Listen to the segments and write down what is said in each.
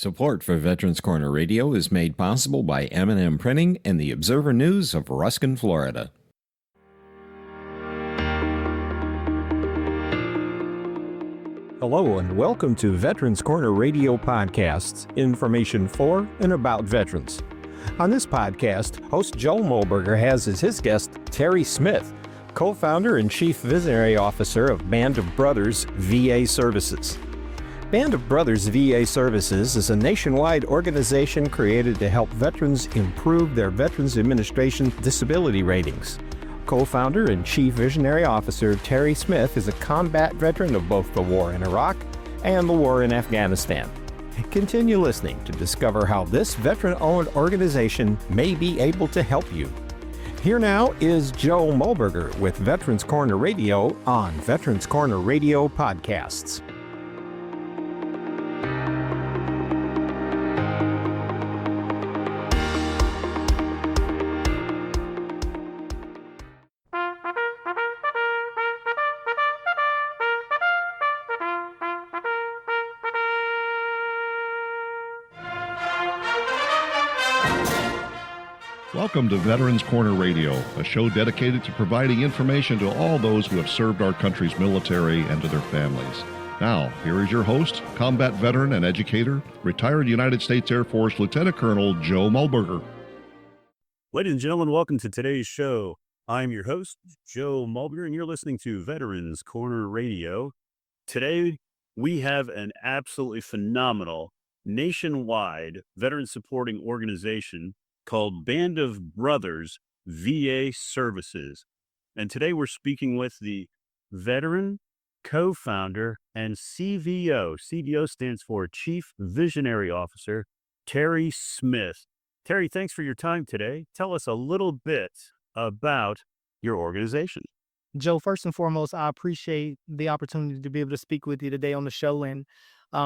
Support for Veterans Corner Radio is made possible by M&M Printing and the Observer News of Ruskin, Florida. Hello and welcome to Veterans Corner Radio Podcasts, information for and about veterans. On this podcast, host Joe Molberger has as his guest Terry Smith, co-founder and chief visionary officer of Band of Brothers VA Services. Band of Brothers VA Services is a nationwide organization created to help veterans improve their Veterans Administration disability ratings. Co-founder and chief visionary officer Terry Smith is a combat veteran of both the war in Iraq and the war in Afghanistan. Continue listening to discover how this veteran-owned organization may be able to help you. Here now is Joe Molberger with Veterans Corner Radio on Veterans Corner Radio Podcasts. Welcome to Veterans Corner Radio, a show dedicated to providing information to all those who have served our country's military and to their families. Now, here is your host, combat veteran and educator, retired United States Air Force Lieutenant Colonel Joe Molberger. Ladies and gentlemen, welcome to today's show. I'm your host, Joe Molberger, and you're listening to Veterans Corner Radio. Today, we have an absolutely phenomenal nationwide veteran supporting organization called Band of Brothers VA Services. And today we're speaking with the veteran, co-founder, and CVO. CVO stands for Chief Visionary Officer, Terry Smith. Terry, thanks for your time today. Tell us a little bit about your organization. Joe, first and foremost, I appreciate the opportunity to be able to speak with you today on the show. And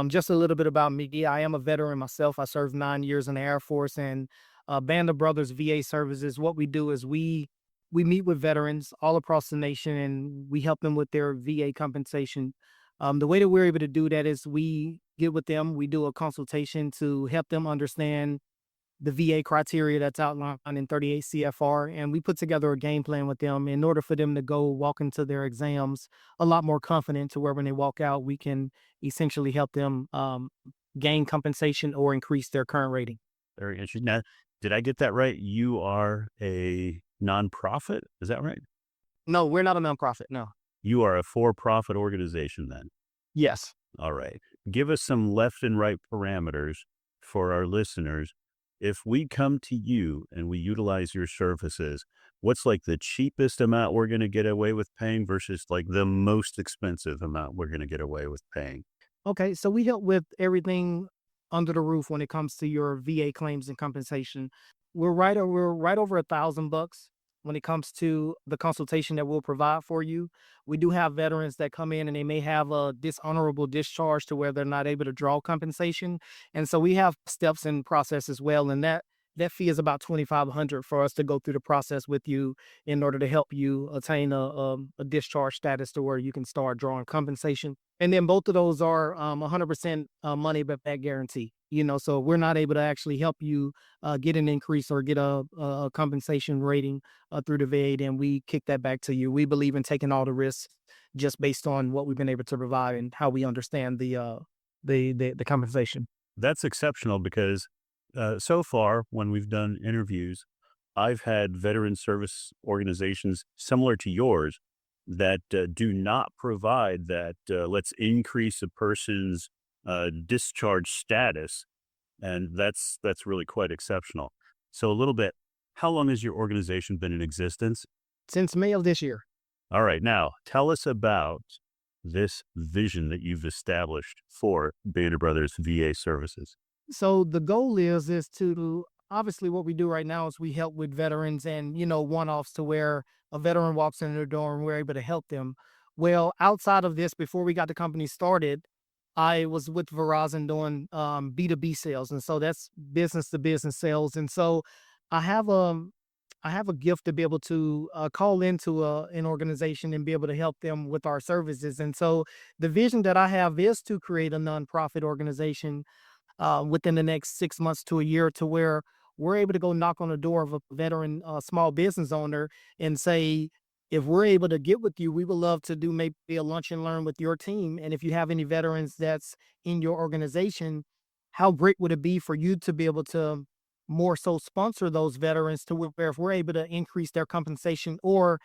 just a little bit about me. I am a veteran myself. I served 9 years in the Air Force, and Band of Brothers VA Services, what we do is we meet with veterans all across the nation and we help them with their VA compensation. The way that we're able to do that is we get with them, we do a consultation to help them understand the VA criteria that's outlined in 38 CFR, and we put together a game plan with them in order for them to go walk into their exams a lot more confident, to where when they walk out, we can essentially help them gain compensation or increase their current rating. Very interesting. Now, did I get that right? You are a nonprofit? Is that right? No, we're not a nonprofit. No. You are a for-profit organization then? Yes. All right. Give us some left and right parameters for our listeners. If we come to you and we utilize your services, what's like the cheapest amount we're going to get away with paying versus like the most expensive amount we're going to get away with paying? Okay. So we help with everything under the roof when it comes to your VA claims and compensation. We're right over $1,000 when it comes to the consultation that we'll provide for you. We do have veterans that come in and they may have a dishonorable discharge to where they're not able to draw compensation. And so we have steps in process as well. And that fee is about $2,500 for us to go through the process with you in order to help you attain a discharge status to where you can start drawing compensation. And then both of those are 100% money back guarantee. So we're not able to actually help you get an increase or get a compensation rating through the VA, then we kick that back to you. We believe in taking all the risks just based on what we've been able to provide and how we understand the compensation. That's exceptional because so far when we've done interviews, I've had veteran service organizations similar to yours that do not provide that let's increase a person's discharge status. And that's really quite exceptional. So a little bit, how long has your organization been in existence? Since May of this year. All right. Now, tell us about this vision that you've established for Band of Brothers VA Services. So the goal is to, obviously what we do right now is we help with veterans and, one-offs to where a veteran walks in the door and we're able to help them. Well, outside of this, before we got the company started, I was with Verizon doing B2B sales. And so that's business to business sales. And so I have a gift to be able to call into an organization and be able to help them with our services. And so the vision that I have is to create a nonprofit organization within the next 6 months to a year, to where we're able to go knock on the door of a veteran small business owner and say, if we're able to get with you, we would love to do maybe a lunch and learn with your team. And if you have any veterans that's in your organization, how great would it be for you to be able to more so sponsor those veterans, to where if we're able to increase their compensation or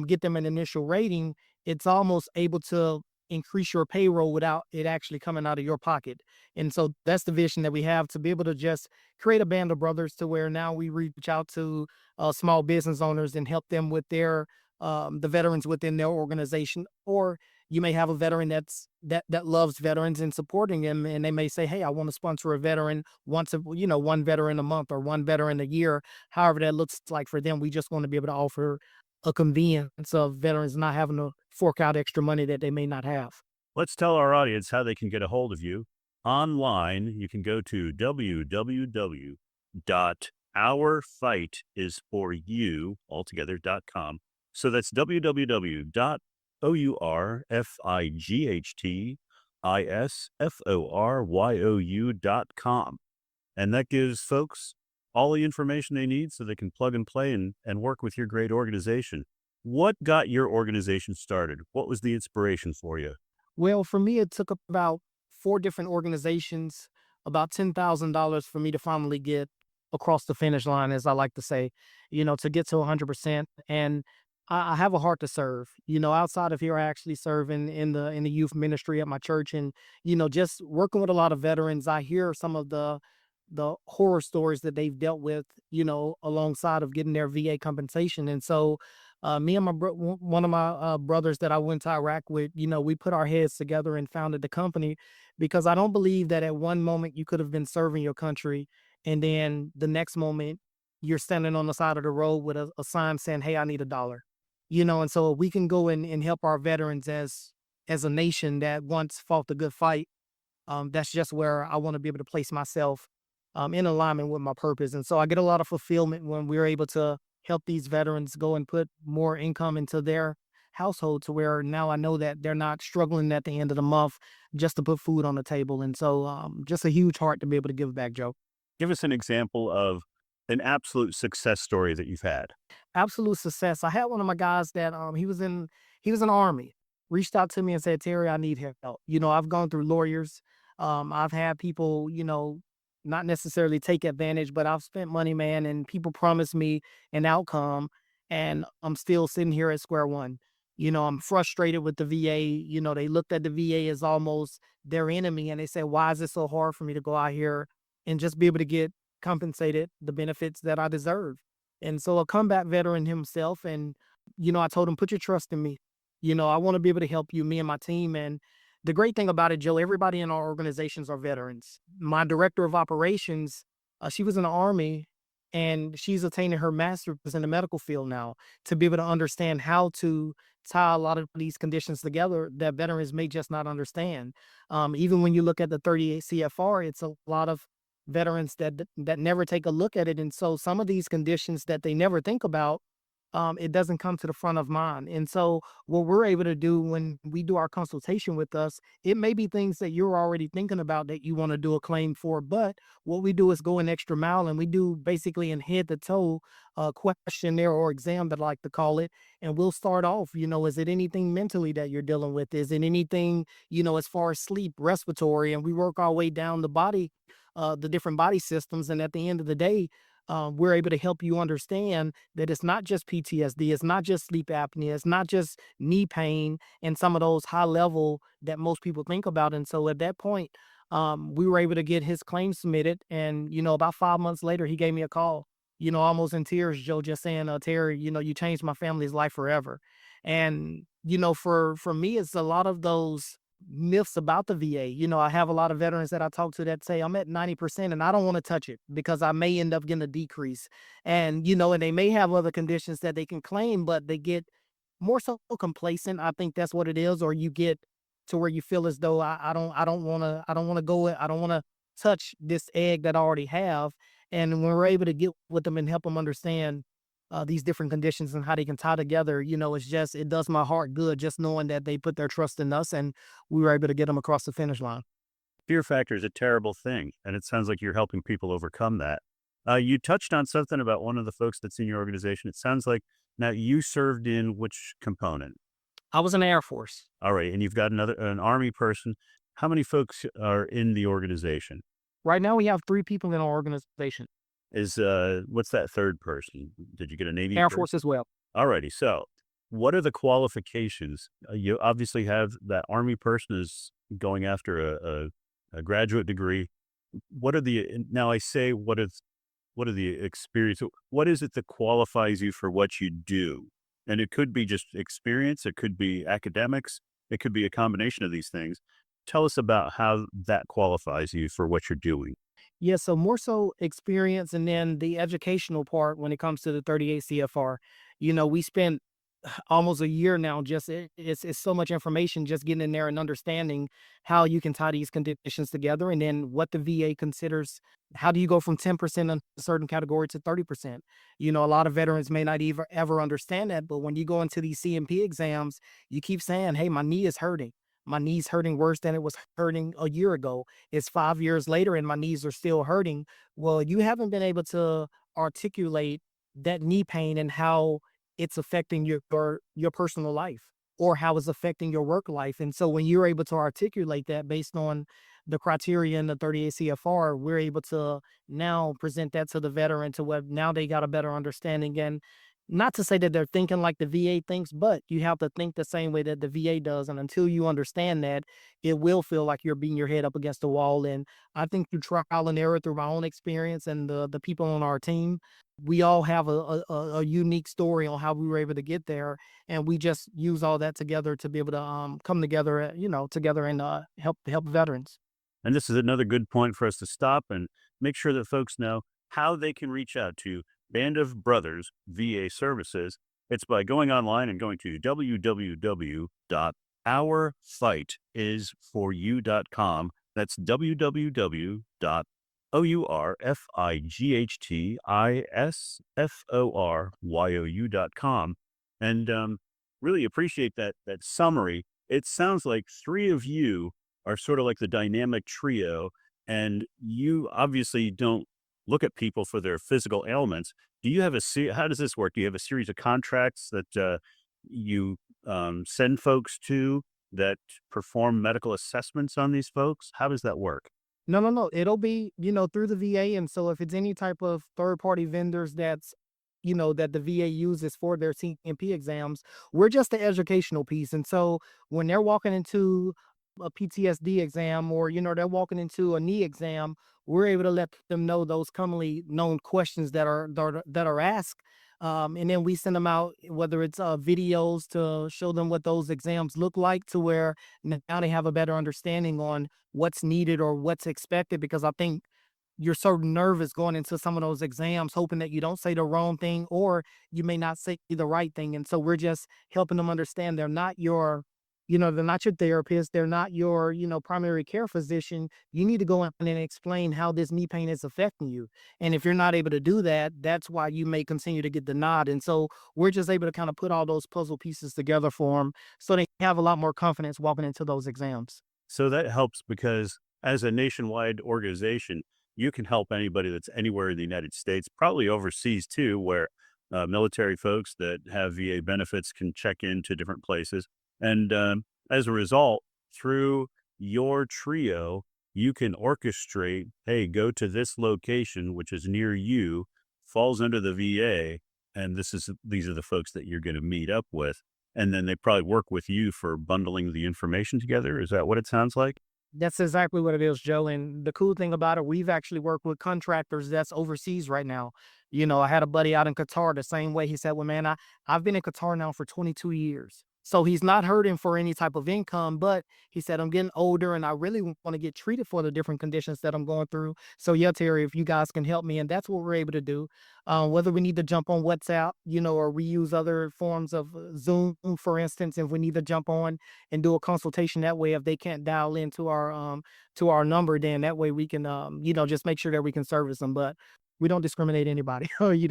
get them an initial rating, it's almost able to increase your payroll without it actually coming out of your pocket. And so that's the vision that we have, to be able to just create a band of brothers, to where now we reach out to small business owners and help them with their the veterans within their organization. Or you may have a veteran that loves veterans and supporting them, and they may say, hey, I want to sponsor a veteran one veteran a month or one veteran a year. However that looks like for them, we just want to be able to offer a convenience of veterans not having to fork out extra money that they may not have. Let's tell our audience how they can get a hold of you. Online, you can go to www.ourfightisforyou.com. So that's www.ourfightisforyou.com. And that gives folks all the information they need so they can plug and play and work with your great organization. What got your organization started? What was the inspiration for you? Well, for me, it took about 4 different organizations, about $10,000 for me to finally get across the finish line, as I like to say, to get to 100%. And I have a heart to serve. Outside of here, I actually serve in the youth ministry at my church, and just working with a lot of veterans. I hear some of the horror stories that they've dealt with, alongside of getting their VA compensation. And so, me and one of my brothers that I went to Iraq with, we put our heads together and founded the company, because I don't believe that at one moment you could have been serving your country, and then the next moment you're standing on the side of the road with a sign saying, "Hey, I need $1." And so we can go and help our veterans as a nation that once fought the good fight. That's just where I want to be able to place myself in alignment with my purpose. And so I get a lot of fulfillment when we're able to help these veterans go and put more income into their household, to where now I know that they're not struggling at the end of the month just to put food on the table. And so just a huge heart to be able to give back, Joe. Give us an example of an absolute success story that you've had. Absolute success. I had one of my guys that he was in the army, reached out to me and said, Terry, I need help. I've gone through lawyers. I've had people, not necessarily take advantage, but I've spent money, man, and people promise me an outcome, and I'm still sitting here at square one. I'm frustrated with the VA. They looked at the VA as almost their enemy, and they said, why is it so hard for me to go out here and just be able to get compensated the benefits that I deserve? And so a combat veteran himself, and I told him, put your trust in me. I want to be able to help you, me and my team. And the great thing about it, Joe, everybody in our organizations are veterans. My director of operations, she was in the army, and she's attaining her master's in the medical field now, to be able to understand how to tie a lot of these conditions together that veterans may just not understand. Even when you look at the 38 CFR, it's a lot of veterans that never take a look at it. And so some of these conditions that they never think about, it doesn't come to the front of mind. And so what we're able to do when we do our consultation with us, it may be things that you're already thinking about that you want to do a claim for. But what we do is go an extra mile, and we do basically an head to toe questionnaire or exam, that I like to call it. And we'll start off, is it anything mentally that you're dealing with? Is it anything, as far as sleep, respiratory? And we work our way down the body, the different body systems. And at the end of the day, we're able to help you understand that it's not just PTSD, it's not just sleep apnea, it's not just knee pain and some of those high level that most people think about. And so at that point, we were able to get his claim submitted. And, about 5 months later, he gave me a call, almost in tears, Joe, just saying, Terry, you changed my family's life forever. And, for me, it's a lot of those myths about the VA. I have a lot of veterans that I talk to that say, I'm at 90% and I don't want to touch it because I may end up getting a decrease. And, and they may have other conditions that they can claim, but they get more so complacent. I think that's what it is. Or you get to where you feel as though I don't want to touch this egg that I already have. And when we're able to get with them and help them understand these different conditions and how they can tie together, it does my heart good just knowing that they put their trust in us and we were able to get them across the finish line. Fear factor is a terrible thing, and it sounds like you're helping people overcome that. You touched on something about one of the folks that's in your organization. It sounds like now you served in which component? I was in the Air Force. All right, and you've got an Army person. How many folks are in the organization? Right now, we have 3 people in our organization. Is what's that third person? Did you get a Navy Air person? Force as well. Alrighty, so what are the qualifications? You obviously have that Army person is going after a graduate degree. What are the now I say what are the experience? What is it that qualifies you for what you do? And it could be just experience, it could be academics, it could be a combination of these things. Tell us about how that qualifies you for what you're doing. Yeah, so more so experience and then the educational part when it comes to the 38 CFR. We spent almost a year now just it's so much information just getting in there and understanding how you can tie these conditions together and then what the VA considers. How do you go from 10% in a certain category to 30%? A lot of veterans may not even ever understand that, but when you go into these CMP exams, you keep saying, hey, my knee is hurting. My knee's hurting worse than it was hurting a year ago. It's 5 years later and my knees are still hurting. Well, you haven't been able to articulate that knee pain and how it's affecting your personal life or how it's affecting your work life. And so when you're able to articulate that based on the criteria in the 38 CFR, we're able to now present that to the veteran to where now they got a better understanding. And not to say that they're thinking like the VA thinks, but you have to think the same way that the VA does. And until you understand that, it will feel like you're beating your head up against the wall. And I think through trial and error, through my own experience and the people on our team, we all have a unique story on how we were able to get there. And we just use all that together to be able to come together, together and help veterans. And this is another good point for us to stop and make sure that folks know how they can reach out to Band of Brothers VA Services. It's by going online and going to www.ourfightisforyou.com. That's www.ourfightisforyou.com. And really appreciate that summary. It sounds like 3 of you are sort of like the dynamic trio, and you obviously don't look at people for their physical ailments. Do you have how does this work? Do you have a series of contracts that you send folks to that perform medical assessments on these folks? How does that work? No, no, no. It'll be, through the VA. And so if it's any type of third party vendors that the VA uses for their CMP exams, we're just the educational piece. And so when they're walking into a PTSD exam or, they're walking into a knee exam, we're able to let them know those commonly known questions that are asked. And then we send them out, whether it's videos to show them what those exams look like to where now they have a better understanding on what's needed or what's expected. Because I think you're so nervous going into some of those exams, hoping that you don't say the wrong thing or you may not say the right thing. And so we're just helping them understand they're not your therapist. They're not your, primary care physician. You need to go in and explain how this knee pain is affecting you. And if you're not able to do that, that's why you may continue to get denied. And so we're just able to kind of put all those puzzle pieces together for them so they have a lot more confidence walking into those exams. So that helps because as a nationwide organization, you can help anybody that's anywhere in the United States, probably overseas too, where military folks that have VA benefits can check into different places. And as a result, through your trio, you can orchestrate, hey, go to this location, which is near you, falls under the VA, and these are the folks that you're going to meet up with. And then they probably work with you for bundling the information together. Is that what it sounds like? That's exactly what it is, Joe. And the cool thing about it, we've actually worked with contractors that's overseas right now. I had a buddy out in Qatar the same way. He said, well, man, I've been in Qatar now for 22 years. So he's not hurting for any type of income, but he said, I'm getting older and I really want to get treated for the different conditions that I'm going through. So yeah, Terry, if you guys can help me, and that's what we're able to do. Whether we need to jump on WhatsApp, or we use other forms of Zoom, for instance, if we need to jump on and do a consultation that way, if they can't dial into our number, then that way we can, just make sure that we can service them. But we don't discriminate anybody. We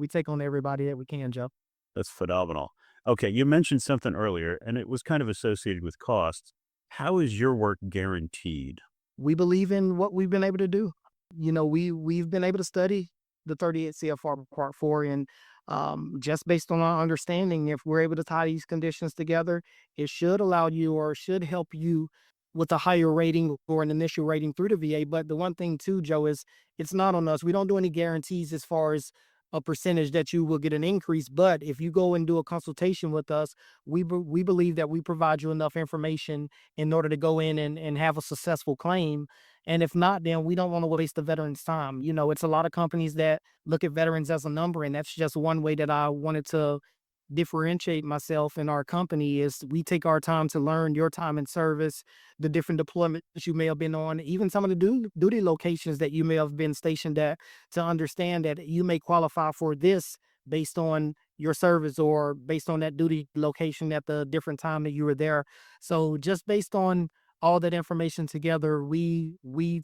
take on everybody that we can, Joe. That's phenomenal. Okay, you mentioned something earlier, and it was kind of associated with costs. How is your work guaranteed? we believe in what we've been able to do. We've been able to study the 38 CFR Part 4, and just based on our understanding, if we're able to tie these conditions together, it should allow you or should help you with a higher rating or an initial rating through the VA. But the one thing too, Joe, is it's not on us. We don't do any guarantees as far as a percentage that you will get an increase. But if you go and do a consultation with us, we believe that we provide you enough information in order to go in and have a successful claim. And if not, then we don't want to waste the veterans' time. It's a lot of companies that look at veterans as a number, and that's just one way that I wanted to differentiate myself and our company is we take our time to learn your time in service, the different deployments you may have been on, even some of the duty locations that you may have been stationed at, to understand that you may qualify for this based on your service or based on that duty location at the different time that you were there. So just based on all that information together, we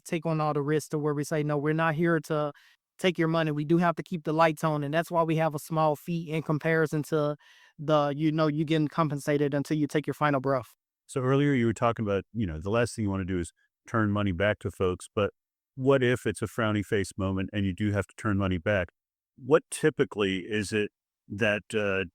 take on all the risks to where we say, no, we're not here to take your money. We do have to keep the lights on, and that's why we have a small fee in comparison to you getting compensated until you take your final breath. So earlier you were talking about, the last thing you want to do is turn money back to folks, but what if it's a frowny face moment and you do have to turn money back? What typically is it that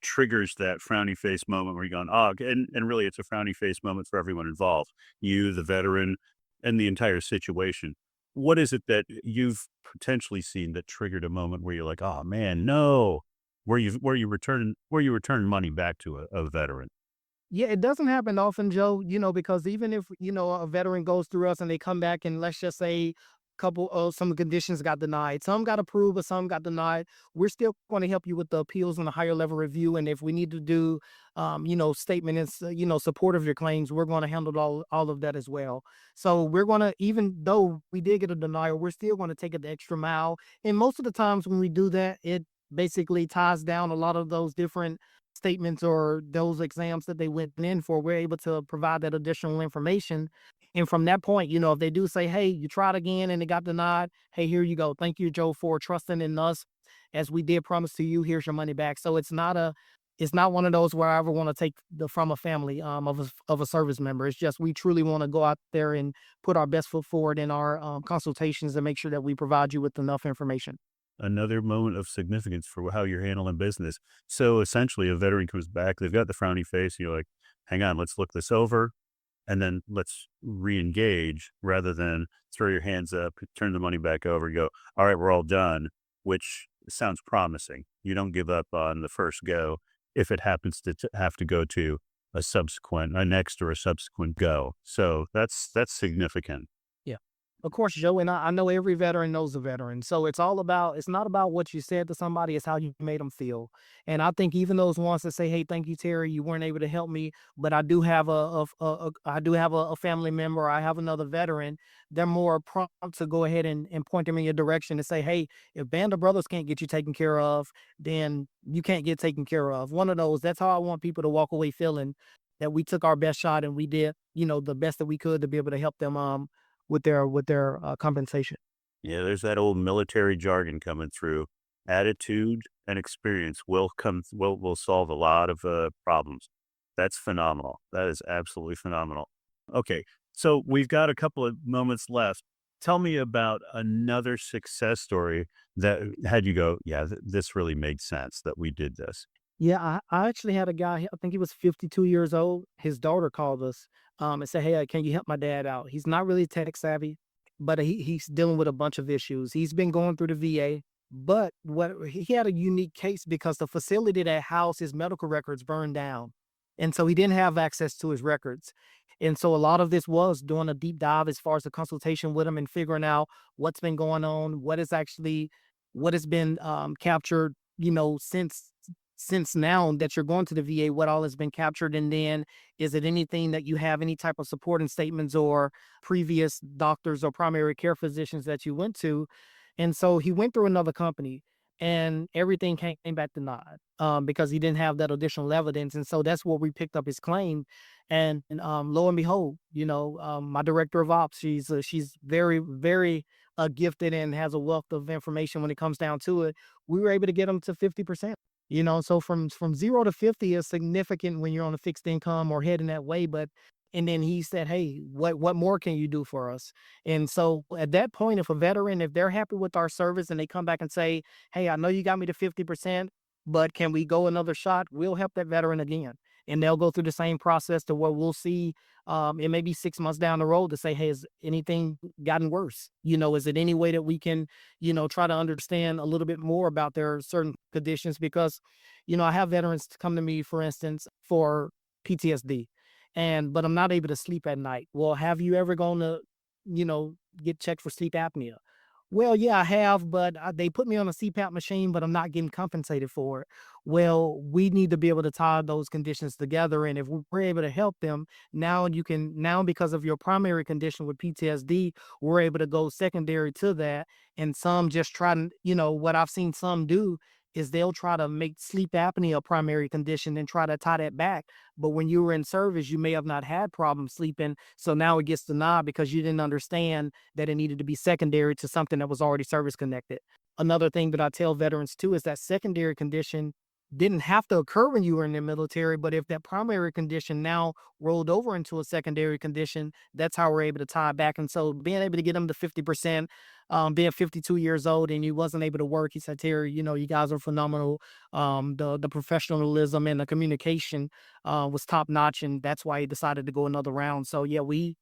triggers that frowny face moment where you're going, oh, and really it's a frowny face moment for everyone involved, you, the veteran, and the entire situation. What is it that you've potentially seen that triggered a moment where you're like, oh man, no, where you return money back to a veteran? Yeah, it doesn't happen often, Joe, because even if, a veteran goes through us and they come back and let's just say some conditions got denied, some got approved, but some got denied. We're still going to help you with the appeals and the higher level review. And if we need to do, statement and, support of your claims, we're going to handle all of that as well. So we're going to, even though we did get a denial, we're still going to take it the extra mile. And most of the times when we do that, it basically ties down a lot of those different statements or those exams that they went in for. We're able to provide that additional information. And from that point, if they do say, hey, you tried again and it got denied, hey, here you go. Thank you, Joe, for trusting in us as we did promise to you. Here's your money back. So it's not one of those where I ever want to take from a family of a service member. It's just we truly want to go out there and put our best foot forward in our consultations and make sure that we provide you with enough information. Another moment of significance for how you're handling business. So essentially, a veteran comes back, they've got the frowny face, and you're like, hang on, let's look this over, and then let's re-engage rather than throw your hands up, turn the money back over, go, all right, we're all done, which sounds promising. You don't give up on the first go if it happens to have to go to a next or a subsequent go. So that's significant. Yeah. Of course, Joe, and I know every veteran knows a veteran. So it's not about what you said to somebody, it's how you made them feel. And I think even those ones that say, hey, thank you, Terry, you weren't able to help me, but I do have a family member, I have another veteran, they're more prompt to go ahead and point them in your direction and say, hey, if Band of Brothers can't get you taken care of, then you can't get taken care of. One of those, that's how I want people to walk away feeling that we took our best shot and we did, the best that we could to be able to help them with their compensation. Yeah, there's that old military jargon coming through. Attitude and experience will solve a lot of problems. That's phenomenal. That is absolutely phenomenal. Okay, so we've got a couple of moments left. Tell me about another success story that had you go, yeah, this really made sense that we did this. Yeah, I actually had a guy, I think he was 52 years old. His daughter called us and said, hey, can you help my dad out? He's not really tech savvy, but he's dealing with a bunch of issues. He's been going through the VA, but what he had a unique case because the facility that housed his medical records burned down. And so he didn't have access to his records. And so a lot of this was doing a deep dive as far as the consultation with him and figuring out what's been going on, what has been captured, since now that you're going to the VA, what all has been captured, and then is it anything that you have any type of supporting statements or previous doctors or primary care physicians that you went to? And so he went through another company and everything came back denied because he didn't have that additional evidence. And so that's where we picked up his claim. And lo and behold, my director of ops, she's very, very gifted and has a wealth of information when it comes down to it. We were able to get him to 50%. So from 0 to 50 is significant when you're on a fixed income or heading that way. But And then he said, "Hey, what more can you do for us?" And so at that point, if a veteran, if they're happy with our service and they come back and say, "Hey, I know you got me to 50%, but can we go another shot?" We'll help that veteran again. And they'll go through the same process to where we'll see, it may be 6 months down the road to say, "Hey, has anything gotten worse? Is it any way that we can, try to understand a little bit more about their certain conditions?" Because, I have veterans come to me, for instance, for PTSD, but I'm not able to sleep at night. Well, have you ever gone to, get checked for sleep apnea? Well, yeah, I have, but they put me on a CPAP machine, but I'm not getting compensated for it. Well, we need to be able to tie those conditions together. And if we're able to help them, now because of your primary condition with PTSD, we're able to go secondary to that. And some just try to, what I've seen some do is they'll try to make sleep apnea a primary condition and try to tie that back. But when you were in service, you may have not had problems sleeping. So now it gets denied because you didn't understand that it needed to be secondary to something that was already service connected. Another thing that I tell veterans too is that secondary condition didn't have to occur when you were in the military, but if that primary condition now rolled over into a secondary condition, that's how we're able to tie it back. And so being able to get them to 50%, being 52 years old and you wasn't able to work, he said, "Terry, you guys are phenomenal. The professionalism and the communication was top notch, and that's why he decided to go another round." So yeah, we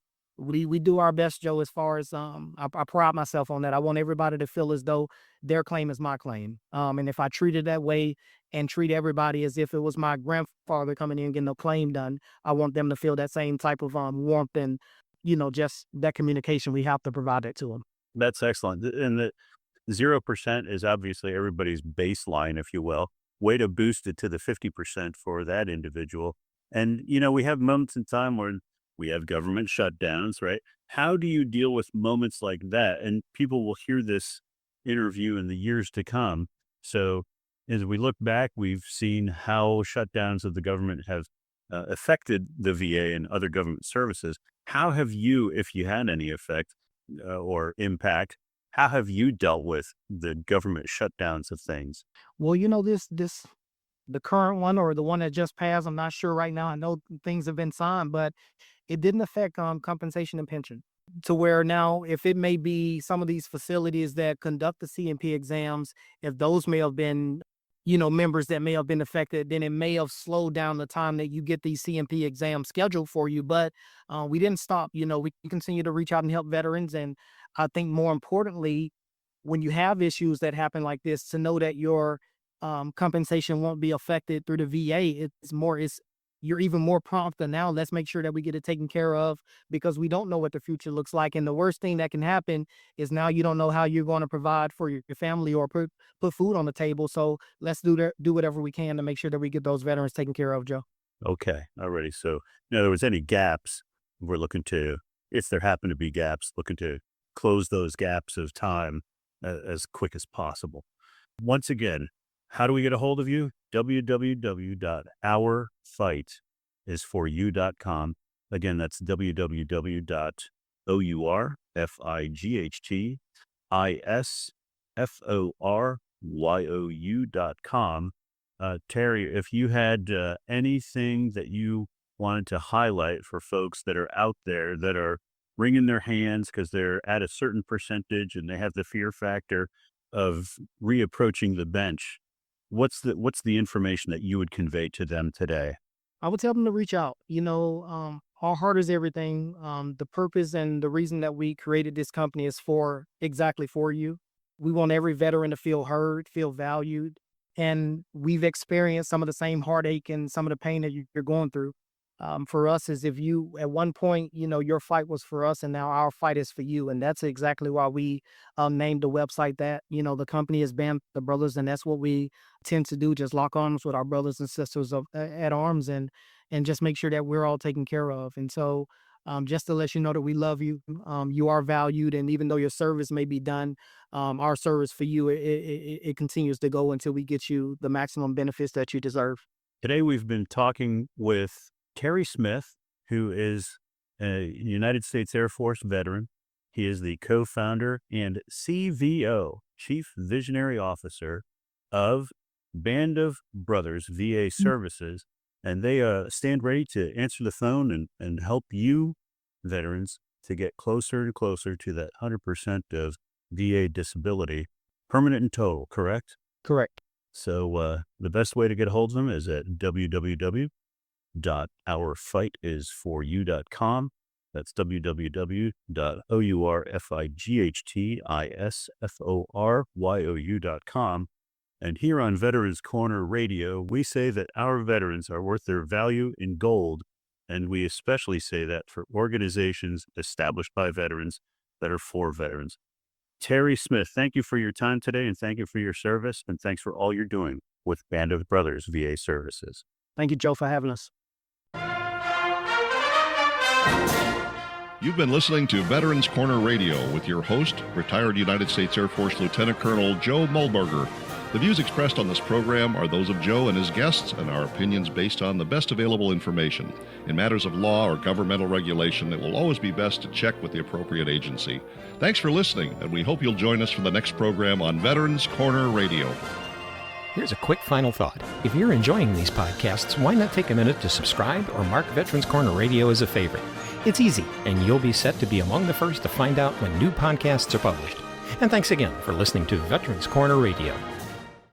do our best, Joe, as far as I pride myself on that. I want everybody to feel as though their claim is my claim. And if I treat it that way and treat everybody as if it was my grandfather coming in and getting a claim done, I want them to feel that same type of warmth and just that communication. We have to provide that to them. That's excellent. And the 0% is obviously everybody's baseline, if you will. Way to boost it to the 50% for that individual. And, we have moments in time where we have government shutdowns, right? How do you deal with moments like that? And people will hear this interview in the years to come. So as we look back, we've seen how shutdowns of the government have affected the VA and other government services. How have you, if you had any effect or impact, how have you dealt with the government shutdowns of things? Well, this the current one or the one that just passed, I'm not sure right now. I know things have been signed, but it didn't affect compensation and pension. To where now, if it may be some of these facilities that conduct the CMP exams, if those may have been, members that may have been affected, then it may have slowed down the time that you get these CMP exams scheduled for you. But we didn't stop. We continue to reach out and help veterans. And I think more importantly, when you have issues that happen like this, to know that your compensation won't be affected through the VA. You're even more prompt than now. Let's make sure that we get it taken care of because we don't know what the future looks like. And the worst thing that can happen is now you don't know how you're going to provide for your family or put food on the table. So let's do whatever we can to make sure that we get those veterans taken care of, Joe. Okay. Alrighty. So in other words, any gaps, we're looking to, if there happen to be gaps, looking to close those gaps of time as quick as possible. Once again, how do we get a hold of you? www.ourfightisforyou.com. Again, that's www.ourfightisforyou.com. Terry, if you had anything that you wanted to highlight for folks that are out there that are wringing their hands because they're at a certain percentage and they have the fear factor of reapproaching the bench, what's the information that you would convey to them today? I would tell them to reach out. Our heart is everything. The purpose and the reason that we created this company is exactly for you. We want every veteran to feel heard, feel valued. And we've experienced some of the same heartache and some of the pain that you're going through. For us is if you, at one point, your fight was for us and now our fight is for you. And that's exactly why we named the website that, the company is Band the Brothers. And that's what we tend to do. Just lock arms with our brothers and sisters at arms and just make sure that we're all taken care of. And so just to let you know that we love you, you are valued. And even though your service may be done, our service for you, it continues to go until we get you the maximum benefits that you deserve. Today, we've been talking with Terry Smith, who is a United States Air Force veteran. He is the co-founder and CVO, Chief Visionary Officer of Band of Brothers VA Services. and they stand ready to answer the phone and help you, veterans, to get closer and closer to that 100% of VA disability, permanent and total, correct? Correct. So the best way to get a hold of them is at www.ourfightisforyou.com. That's www.ourfightisforyou.com. And here on Veterans Corner Radio, we say that our veterans are worth their value in gold. And we especially say that for organizations established by veterans that are for veterans. Terry Smith, thank you for your time today, and thank you for your service, and thanks for all you're doing with Band of Brothers VA Services. Thank you, Joe, for having us. You've been listening to Veterans Corner Radio with your host, retired United States Air Force Lieutenant Colonel Joe Mulberger. The views expressed on this program are those of Joe and his guests and our opinions based on the best available information. In matters of law or governmental regulation, it will always be best to check with the appropriate agency. Thanks for listening, and we hope you'll join us for the next program on Veterans Corner Radio. Here's a quick final thought. If you're enjoying these podcasts, why not take a minute to subscribe or mark Veterans Corner Radio as a favorite? It's easy, and you'll be set to be among the first to find out when new podcasts are published. And thanks again for listening to Veterans Corner Radio.